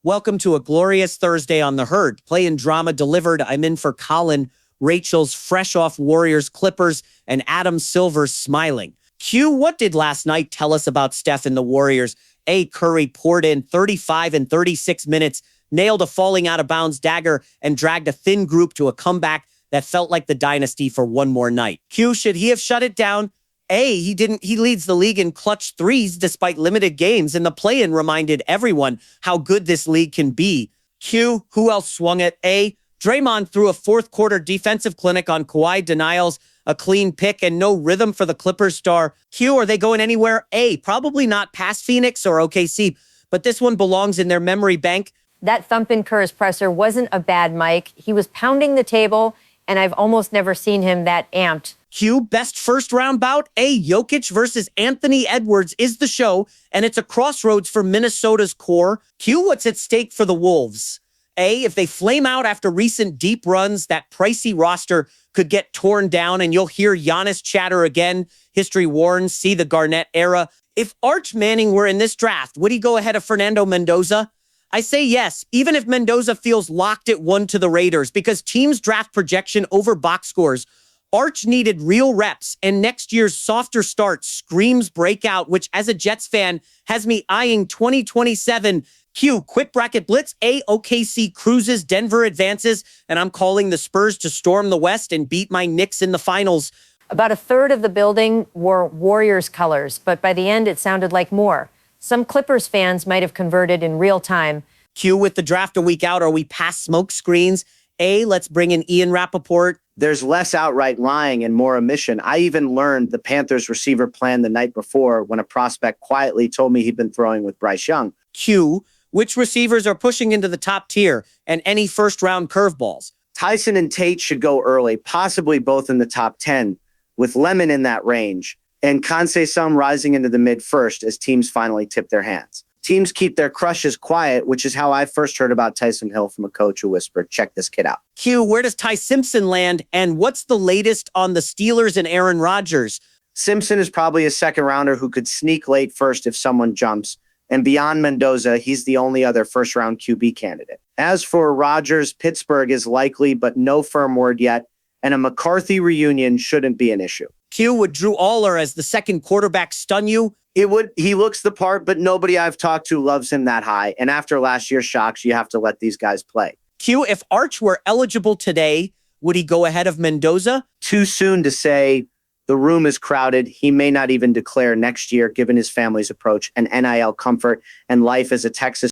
Welcome to a glorious Thursday on the herd. Play and drama delivered. I'm in for Colin, Rachel's fresh off Warriors Clippers, and Adam Silver's smiling. Q, what did last night tell us about Steph and the Warriors? A. Curry poured in 35 and 36 minutes, nailed a falling out of bounds dagger, and dragged a thin group to a comeback that felt like the dynasty for one more night. Q, should he have shut it down? A, he didn't. He leads the league in clutch threes despite limited games, and the play-in reminded everyone how good this league can be. Q, who else swung it? A, Draymond threw a fourth-quarter defensive clinic on Kawhi denials, a clean pick, and no rhythm for the Clippers star. Q, are they going anywhere? A, probably not past Phoenix or OKC, but this one belongs in their memory bank. That thump in Kerr's presser wasn't a bad mic. He was pounding the table, and I've almost never seen him that amped. Q, best first-round bout? A, Jokic versus Anthony Edwards is the show, and it's a crossroads for Minnesota's core. Q, what's at stake for the Wolves? A, if they flame out after recent deep runs, that pricey roster could get torn down, and you'll hear Giannis chatter again. History warns, see the Garnett era. If archmanning were in this draft, would he go ahead of Fernando Mendoza? I say yes, even if Mendoza feels locked at 1 to the Raiders, because teams draft projection over box scores. Arch needed real reps, and next year's softer start screams breakout, which as a Jets fan has me eyeing 2027. Q, quick bracket blitz. A, OKC cruises, Denver advances, and I'm calling the Spurs to storm the West and beat my Knicks in the finals. About a third of the building wore Warriors colors, but by the end it sounded like more. Some Clippers fans might have converted in real time. Q, with the draft a week out, are we past smoke screens? A, let's bring in Ian Rappaport. There's less outright lying and more omission. I even learned the Panthers receiver plan the night before when a prospect quietly told me he'd been throwing with Bryce Young. Q, which receivers are pushing into the top tier and any first-round curveballs? Tyson and Tate should go early, possibly both in the top 10, with Lemon in that range, and Kansei Sum rising into the mid-first as teams finally tip their hands. Teams keep their crushes quiet, which is how I first heard about Tyson Hill from a coach who whispered, check this kid out. Q, where does Ty Simpson land, and what's the latest on the Steelers and Aaron Rodgers? Simpson is probably a second-rounder who could sneak late first if someone jumps, and beyond Mendoza, he's the only other first-round QB candidate. As for Rodgers, Pittsburgh is likely, but no firm word yet, and a McCarthy reunion shouldn't be an issue. Q, would Drew Aller as the second quarterback stun you? It would. He looks the part, but nobody I've talked to loves him that high. And after last year's shocks, you have to let these guys play. Q, if Arch were eligible today, would he go ahead of Mendoza? Too soon to say. The room is crowded. He may not even declare next year, given his family's approach and NIL comfort and life as a Texas